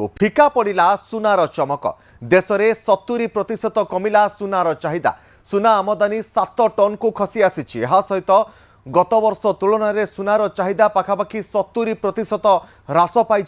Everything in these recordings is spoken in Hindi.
को फिका पड़ा सुनार चमक देश में 70% कमिला सुनार चाहिदा सुना आमदानी 7 टन को खसी आसी सहित गत वर्ष तुलन में सुनार चाहिदा पाखापाखि 70% ह्रास पाई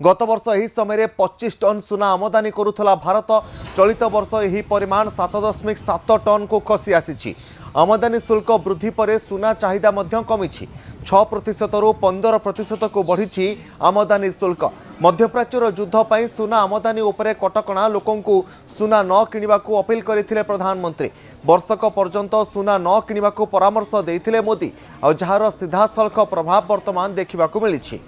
गत वर्ष यही समय 25 टन सुना आमदानी करुला भारत चलित वर्ष यही परिमाण 7.7 टन को खसी आसी आमदानी शुल्क वृद्धि पर सुना चाहिदा कमी 6% रु 15% को बढ़ी आमदानी शुल्क मध्यप्राच्यर युद्ध पर सुना आमदानी उपरे कटकणा लोकंकु सुना न किणवाकू अपील करथिले प्रधानमंत्री वर्षक पर्यंत सुना न किणवाकू परामर्श देथिले मोदी और जार सीधासलख प्रभाव वर्तमान देखा मिली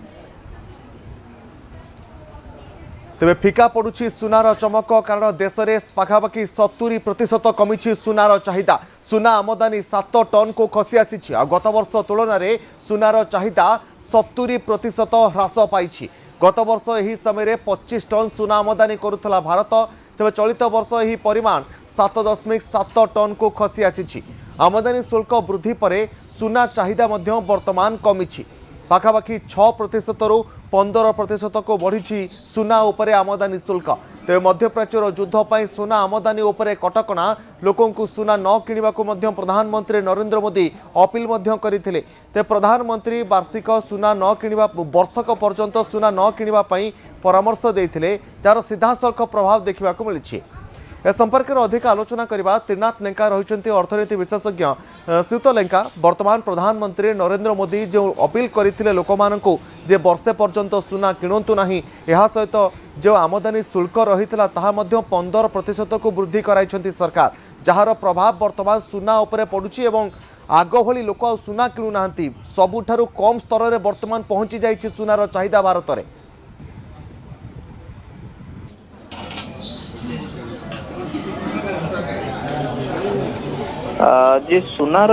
तेरे फिका पड़ुछि सुनार चमक कारण देश में पाखापाखि 70% कमी सुनार चाहिदा सुना आमदानी 7 टन को खसी आसी गत वर्ष तुलन में सुनार चाहिदा 70% ह्रास पाई गत वर्ष यही समय 25 टन सुना आमदानी करुला भारत तेज चलित वर्ष यही परिमाण 7.7 टन को खसी आसी आमदानी शुल्क वृद्धि पर सुना चाहिदा वर्तमान कमी पाखापाखि 6% रु 15% को बढ़ी सुना उपरे आमदानी शुल्क तेज मध्यप्राच्यर युद्ध पर सुना आमदानी उपरे कटकणा लोकंकु सुना न किणवाकू प्रधानमंत्री नरेंद्र मोदी अपील करथिले ते प्रधानमंत्री वार्षिक सुना न किणवा वर्षक पर्यंत सुना न किणवा परामर्श देथिले जार सीधासलख प्रभाव देखा मिली ए संपर्क में अधिक आलोचना करबा त्रिनाथ लेंका रही अर्थनीति विशेषज्ञ श्रीयुत लेंका वर्तमान प्रधानमंत्री नरेंद्र मोदी जो अपील करथिले लोकमानंकु जे वर्षे पर्यंत सुना किणंतु नाही एहा सहित जो आमदानी शुल्क रही ताहा मध्य 15% को वृद्धि कराइछंती सरकार जार प्रभाव वर्तमान सुना उपरे पड़ुछि एवं आग भली लोक आ सुना किणु नाहंती सबुठारु कम स्तर में वर्तमान पहुंची जाइछि सुनार चाहिदा भारत में जे सुनार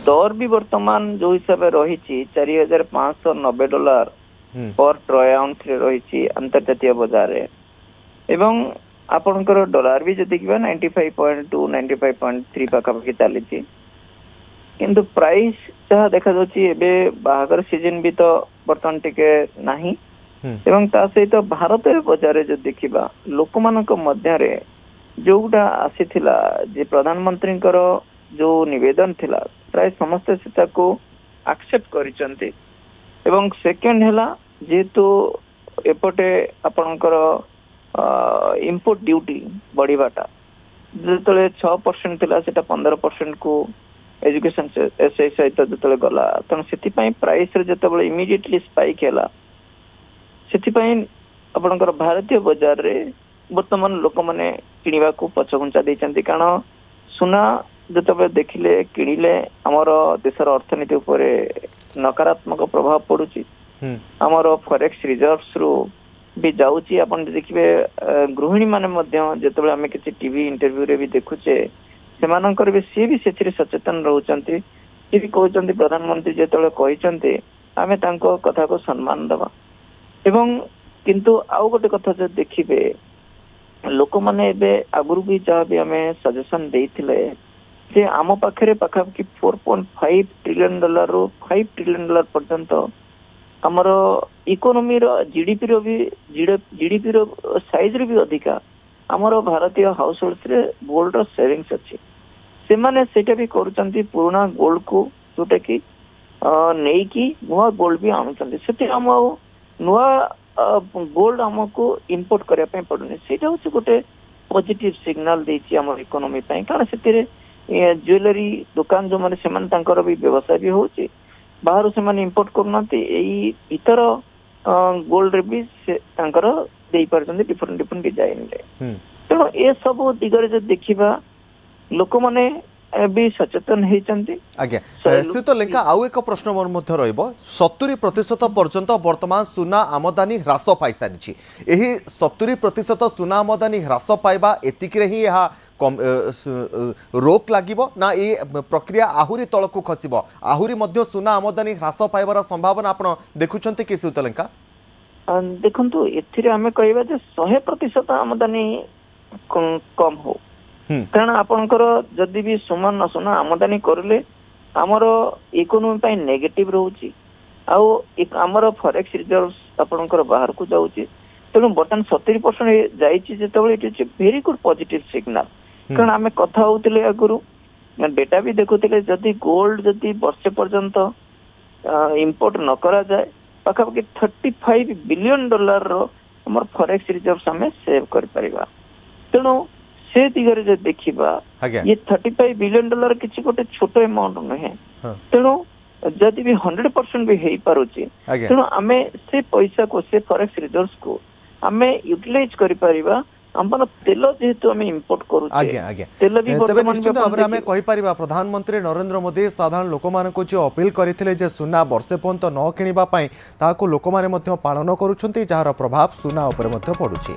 दर भी वर्तमान जो हिसाब रही $4,590 पर ट्रय आउंस रही अंतर्जातीय बाजार एवं आपणकर डॉलर भी जो देखिए 95.2 95.3 पाखापाखि चली किंतु प्राइस जहाँ देखा बाहागर सीजन भी तो बर्तमान टिके नहीं एवं ता सहित भारत बाजार जो देखा लोक मध्य जोटा आसीथिला जे प्रधानमंत्री जो निवेदन थिला प्राय समस्त से एक्सेप्ट करिसंती एवं सेकेंड हैला जेतु एपटे आपनकर इंपोर्ट ड्यूटी बढ़ीबाटा जेतले 6% थिला सेटा 15% को एजुकेशन एसआई सहित जेतले गला तन सेति पई प्राइस रे जेतबे इमीडिएटली स्पाइक हैला सेति पई आपनकर भारतीय बाजार रे वर्तमान लोक मैंने किणवा को पछघुंचा देइचंती कारण सुना जो देखिले किणिले आमर देशर अर्थनीति उपरे नकारात्मक प्रभाव पड़ुची आमर फॉरेक्स रिजर्व्स रु भी जाउची अपन देखिबे गृहिणी माने मध्य जेतबे हमें किछि टीवी इंटरव्यू रे भी देखुचे सेमानकर भी सी भी सेथिरे सचेतन रहउचंती सी भी कहउचंती प्रधानमंत्री जेतबे कहिचंती आमे तांको कथा को सम्मान दबा एवं किंतु आउ गोटे कथा जो देखिबे लोक मैंने आगुरी भी जहाँ भी आम सजेसन देते जे आम पाखे पाखापाखि $4.5 ट्रिलियन रु $5 ट्रिलियन पर्यंत आमर इकोनोमी जीडीपी जीडीपी साइज रे भी अधिका आमर भारतीय हाउस होल्ड्स रे गोल्ड रो सेविंग्स अच्छी से माने सेटा भी करूचंती पुराना गोल्ड को जोटा कि नहीं कि नुआ गोल्ड भी आणुचंती सेते हम नुआ गोल्ड आमको इंपोर्ट करने पड़ुनी से गोटे पॉजिटिव सिग्नल देछि हमर इकोनॉमी पई कारण से ज्वेलरी दुकान जो माने सेमान तांकर भी व्यवसाय भी होछि बाहर से माने इंपोर्ट करनाते एई भीतर गोल्ड रे भी तांकर देई परछन डिफरेंट डिजाइन रे तो ए सब दिगरे जो देखिबा लोक माने भी सचेतन होती आज्ञा श्रीयुत लेंका आउ एक प्रश्न मोर मध्य रहिबो 70% पर्यंत वर्तमान सुना आमदानी ह्रास पाई सारी एही 70% सुना आमदानी ह्रास पाइबा एतिक रे ही यहा रोक लागिबो ना ए प्रक्रिया आहुरी तळकु खसिबो आहुरी मध्य सुना आमदानी ह्रास पाइबार संभावना आपण देखुचंती कि श्रीयुत लेंका देखंतु एथिरे हमें कहबा जे 100% आमदानी कम हो कारण आपणकर जदि भी सुमन सुना आमदानी करले आमर इकोनॉमी नेगेटिव रोची आमर फॉरेक्स रिजर्व्स आपणकर बाहर को जाउची ତେଣୁ ବର୍ତ୍ତମାନ 70% ଯାଇଛି ଯେତେବେଳେ ଇଟ୍ is very good positive signal. କାରଣ ଆମେ କଥା ହଉଥିଲେ ଆଗରୁ ଡେଟା ବି ଦେଖୁଥିଲେ ଯଦି ଗୋଲ୍ଡ ଯଦି ବର୍ଷେ ପର୍ଯ୍ୟନ୍ତ ଇମ୍ପୋର୍ଟ ନ କରାଯାଏ ପାଖାପାଖି $35 ବିଲିୟନ ର ଆମର ଫରେକ୍ସ ରିଜର୍ଭ ଆମେ ସେଭ୍ କରିପାରିବା। ତେଣୁ ସେ ଦିଗରେ ଯଦି ଦେଖିବା ଆଜ୍ଞା ଇଏ $35 ବିଲିୟନ କିଛି ଗୋଟେ ଛୋଟ ଆମାଉଣ୍ଟ ନୁହେଁ। ହଁ ତେଣୁ ଯଦି ବି 100% ବି ହେଇପାରୁଛି ଆଜ୍ଞା ତେଣୁ ଆମେ ସେ ପଇସାକୁ ସେ ଫରେକ୍ସ ରିଜର୍ଭ କୁ ଆମେ ୟୁଟିଲାଇଜ କରିପାରିବା। ଆମର ତେଲ ଯେହେତୁ ଆମେ ଇମ୍ପୋର୍ଟ କରୁଛେ ଆଜ୍ଞା ଆଜ୍ଞା ତେଲ ବି ତେବେ ବର୍ତ୍ତମାନ ନିଶ୍ଚିତ ବି ଭାବରେ ଆମେ କହିପାରିବା ପ୍ରଧାନମନ୍ତ୍ରୀ ନରେନ୍ଦ୍ର ମୋଦି ସାଧାରଣ ଲୋକମାନଙ୍କୁ ଯେ ଅପିଲ କରିଥିଲେ ଯେ ସୁନା ବର୍ଷେ ପର୍ଯ୍ୟନ୍ତ ନ କିଣିବା ପାଇଁ ତାହାକୁ ଲୋକମାନେ ମଧ୍ୟ ପାଳନ କରୁଛନ୍ତି ଯାହାର ପ୍ରଭାବ ସୁନା ଉପରେ ମଧ୍ୟ ପଡୁଛି।